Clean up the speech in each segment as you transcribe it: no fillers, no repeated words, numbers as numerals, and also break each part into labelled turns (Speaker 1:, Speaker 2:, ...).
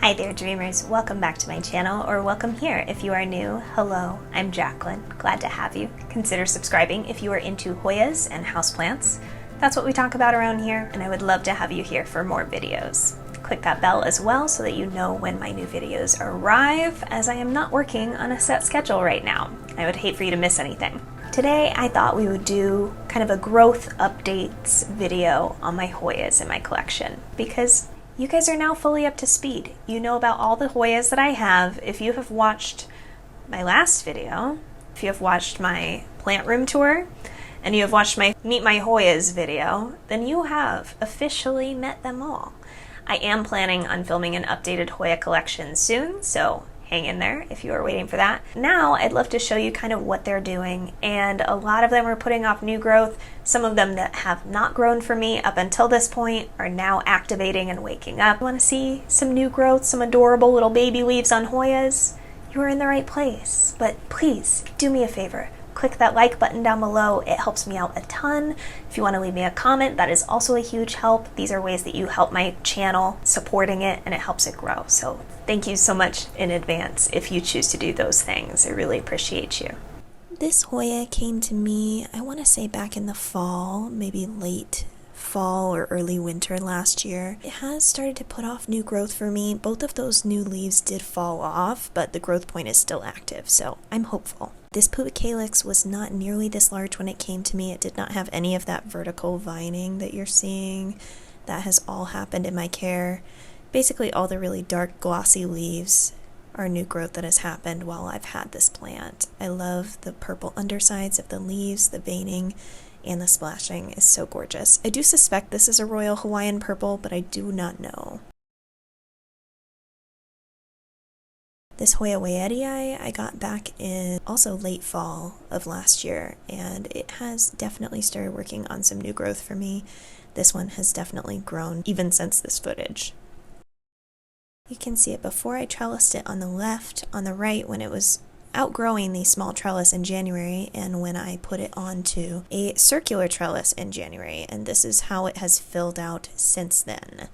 Speaker 1: Hi there dreamers, welcome back to my channel, or welcome here if you are new. Hello, I'm Jacqueline, glad to have you. Consider subscribing if you are into Hoyas and houseplants. That's what we talk about around here, and I would love to have you here for more videos. Click that bell as well so that you know when my new videos arrive, as I am not working on a set schedule right now. I would hate for you to miss anything. Today I thought we would do kind of a growth updates video on my Hoyas in my collection, because you guys are now fully up to speed. You know about all the Hoyas that I have. If you have watched my last video, if you have watched my plant room tour, and you have watched my Meet My Hoyas video, then you have officially met them all. I am planning on filming an updated Hoya collection soon, so hang in there if you are waiting for that. Now I'd love to show you kind of what they're doing, and a lot of them are putting off new growth. Some of them that have not grown for me up until this point are now activating and waking up. Want to see some new growth, some adorable little baby leaves on Hoyas? You are in the right place, but please do me a favor. Click that like button down below. It helps me out a ton. If you want to leave me a comment, that is also a huge help. These are ways that you help my channel, supporting it, and it helps it grow. So thank you so much in advance if you choose to do those things. I really appreciate you. This Hoya came to me, I want to say back in the fall, maybe late fall or early winter last year. It has started to put off new growth for me. Both of those new leaves did fall off, but the growth point is still active, so I'm hopeful. This pubicalyx was not nearly this large when it came to me. It did not have any of that vertical vining that you're seeing. That has all happened in my care. Basically all the really dark glossy leaves are new growth that has happened while I've had this plant. I love the purple undersides of the leaves, the veining, and the splashing is so gorgeous. I do suspect this is a Royal Hawaiian purple, but I do not know. This Hoya Weyertii I got back in also late fall of last year, and it has definitely started working on some new growth for me. This one has definitely grown even since this footage. You can see it before I trellised it on the left, on the right when it was outgrowing the small trellis in January, and when I put it onto a circular trellis in January, and this is how it has filled out since then.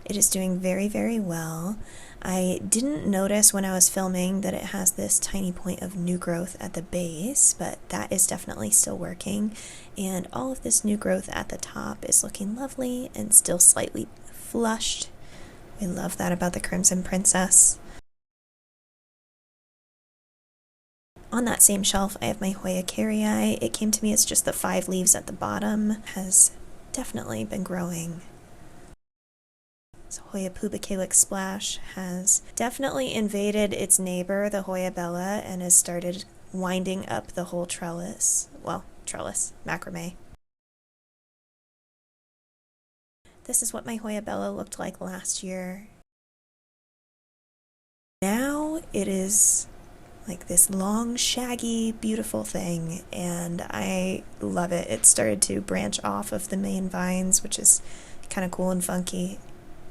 Speaker 1: It is doing very, very well. I didn't notice when I was filming that it has this tiny point of new growth at the base, but that is definitely still working, and all of this new growth at the top is looking lovely and still slightly flushed. I love that about the Crimson Princess. On that same shelf, I have my Hoya Carrii. It came to me as just the 5 leaves at the bottom. Has definitely been growing. So Hoya Pubicalyx Splash has definitely invaded its neighbor, the Hoya Bella, and has started winding up the whole trellis. Well, trellis, macrame. This is what my Hoya Bella looked like last year. Now it is like this long, shaggy, beautiful thing, and I love it. It started to branch off of the main vines, which is kind of cool and funky.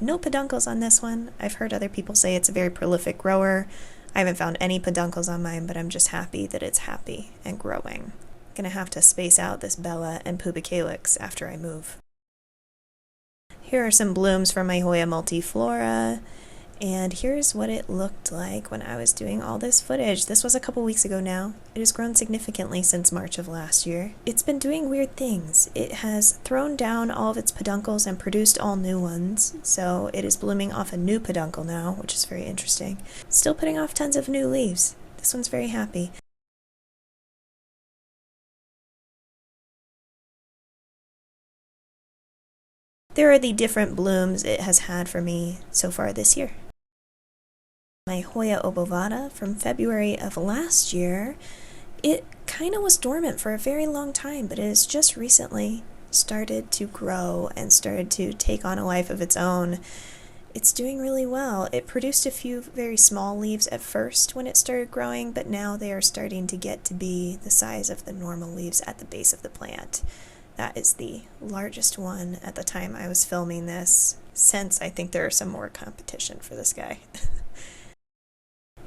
Speaker 1: No peduncles on this one. I've heard other people say it's a very prolific grower. I haven't found any peduncles on mine, but I'm just happy that it's happy and growing. I'm gonna have to space out this Bella and Pubicalyx after I move. Here are some blooms from my Hoya Multiflora. And here's what it looked like when I was doing all this footage. This was a couple weeks ago now. It has grown significantly since March of last year. It's been doing weird things. It has thrown down all of its peduncles and produced all new ones. So it is blooming off a new peduncle now, which is very interesting. Still putting off tons of new leaves. This one's very happy. There are the different blooms it has had for me so far this year. My Hoya obovata from February of last year, it kind of was dormant for a very long time, but it has just recently started to grow and started to take on a life of its own. It's doing really well. It produced a few very small leaves at first when it started growing, but now they are starting to get to be the size of the normal leaves at the base of the plant. That is the largest one at the time I was filming this, since I think there are some more competition for this guy.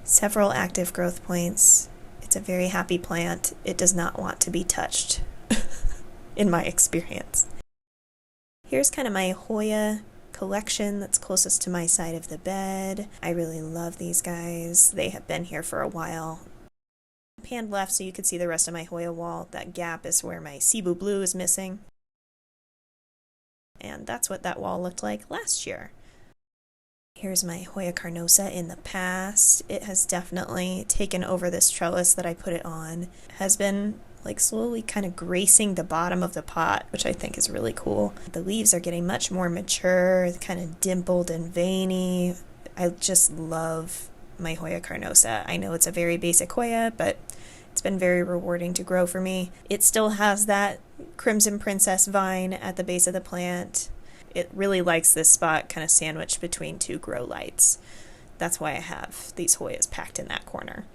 Speaker 1: Several active growth points. It's a very happy plant. It does not want to be touched, in my experience. Here's kind of my Hoya collection that's closest to my side of the bed. I really love these guys. They have been here for a while. Panned left so you can see the rest of my Hoya wall. That gap is where my Cebu blue is missing. And that's what that wall looked like last year. Here's my Hoya carnosa in the past. It has definitely taken over this trellis that I put it on. It has been like slowly kind of gracing the bottom of the pot, which I think is really cool. The leaves are getting much more mature, kind of dimpled and veiny. I just love my Hoya carnosa. I know it's a very basic Hoya, but it's been very rewarding to grow for me. It still has that Crimson Princess vine at the base of the plant. It really likes this spot kind of sandwiched between two grow lights. That's why I have these Hoyas packed in that corner.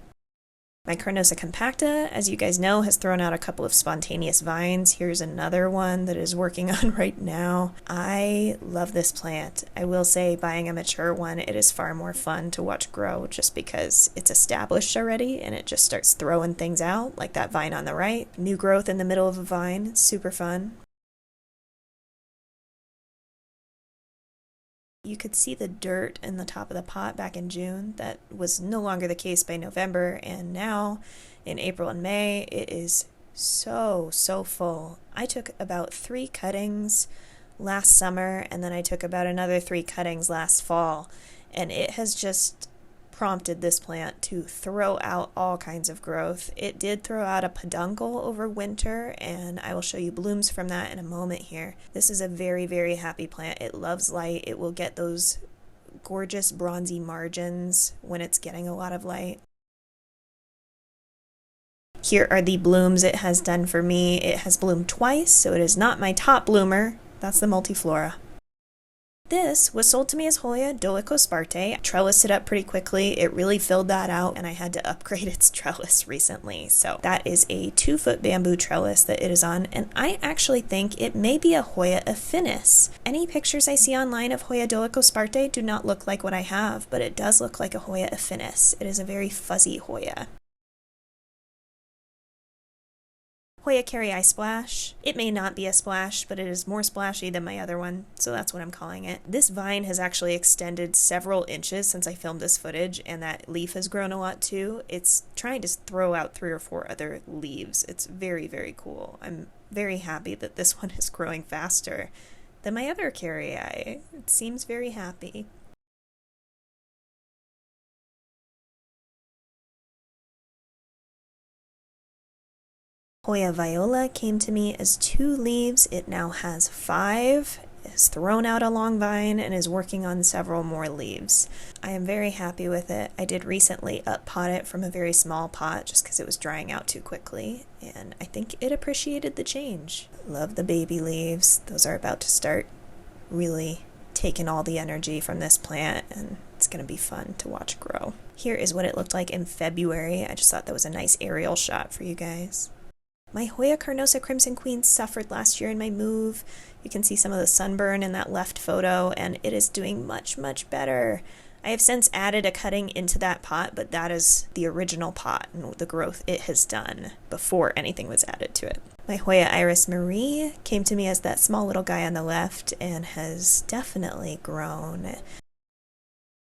Speaker 1: My Carnosa compacta, as you guys know, has thrown out a couple of spontaneous vines. Here's another one that is working on right now. I love this plant. I will say, buying a mature one, it is far more fun to watch grow just because it's established already and it just starts throwing things out, like that vine on the right. New growth in the middle of a vine. It's super fun. You could see the dirt in the top of the pot back in June. That was no longer the case by November, and now in April and May it is so full. I took about 3 cuttings last summer, and then I took about another 3 cuttings last fall, and it has just prompted this plant to throw out all kinds of growth. It did throw out a peduncle over winter, and I will show you blooms from that in a moment here. This is a very happy plant. It loves light. It will get those gorgeous bronzy margins when it's getting a lot of light. Here are the blooms it has done for me. It has bloomed twice, so it is not my top bloomer. That's the multiflora. This was sold to me as Hoya dolichosparte. I trellised it up pretty quickly. It really filled that out, and I had to upgrade its trellis recently. So that is a 2-foot bamboo trellis that it is on, and I actually think it may be a Hoya affinis. Any pictures I see online of Hoya dolichosparte do not look like what I have, but it does look like a Hoya affinis. It is a very fuzzy Hoya. Hoya Carry Splash. It may not be a splash, but it is more splashy than my other one, so that's what I'm calling it. This vine has actually extended several inches since I filmed this footage, and that leaf has grown a lot too. It's trying to throw out 3 or 4 other leaves. It's very cool. I'm very happy that this one is growing faster than my other Carry. It seems very happy. Hoya Viola came to me as 2 leaves. It now has 5. It has thrown out a long vine and is working on several more leaves. I am very happy with it. I did recently up-pot it from a very small pot just because it was drying out too quickly, and I think it appreciated the change. Love the baby leaves. Those are about to start really taking all the energy from this plant, and it's going to be fun to watch grow. Here is what it looked like in February. I just thought that was a nice aerial shot for you guys. My Hoya Carnosa Crimson Queen suffered last year in my move. You can see some of the sunburn in that left photo, and it is doing much better. I have since added a cutting into that pot, but that is the original pot and the growth it has done before anything was added to it. My Hoya Iris Marie came to me as that small little guy on the left and has definitely grown.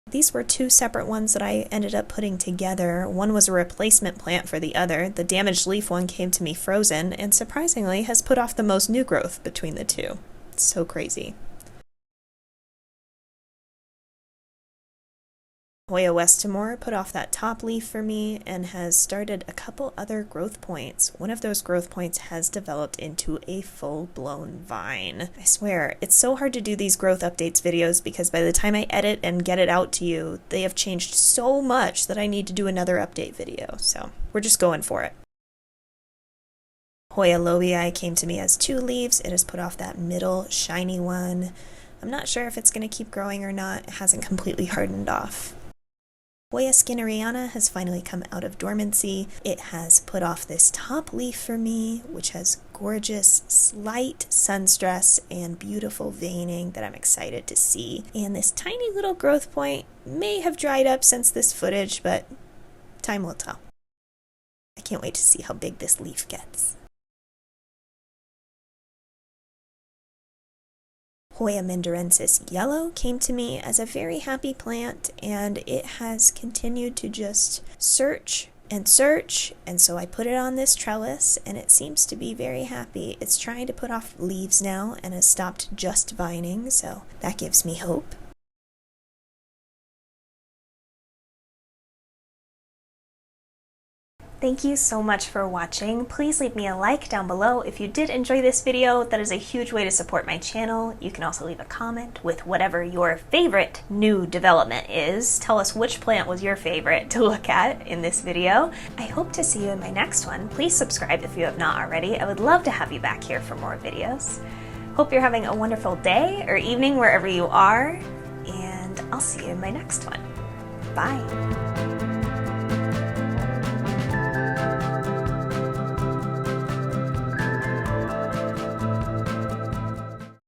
Speaker 1: These were 2 separate ones that I ended up putting together. One was a replacement plant for the other. The damaged leaf one came to me frozen and surprisingly has put off the most new growth between the 2. It's so crazy. Hoya West Timor put off that top leaf for me and has started a couple other growth points. One of those growth points has developed into a full-blown vine. I swear, it's so hard to do these growth updates videos because by the time I edit and get it out to you, they have changed so much that I need to do another update video, so we're just going for it. Hoya Lobii came to me as 2 leaves. It has put off that middle shiny one. I'm not sure if it's going to keep growing or not. It hasn't completely hardened off. Hoya Skinneriana has finally come out of dormancy. It has put off this top leaf for me, which has gorgeous slight sun stress and beautiful veining that I'm excited to see. And this tiny little growth point may have dried up since this footage, but time will tell. I can't wait to see how big this leaf gets. Hoya mandarensis yellow came to me as a very happy plant, and it has continued to just search and search, and so I put it on this trellis and it seems to be very happy. It's trying to put off leaves now and has stopped just vining, so that gives me hope. Thank you so much for watching. Please leave me a like down below if you did enjoy this video. That is a huge way to support my channel. You can also leave a comment with whatever your favorite new development is. Tell us which plant was your favorite to look at in this video. I hope to see you in my next one. Please subscribe if you have not already. I would love to have you back here for more videos. Hope you're having a wonderful day or evening wherever you are, and I'll see you in my next one. Bye.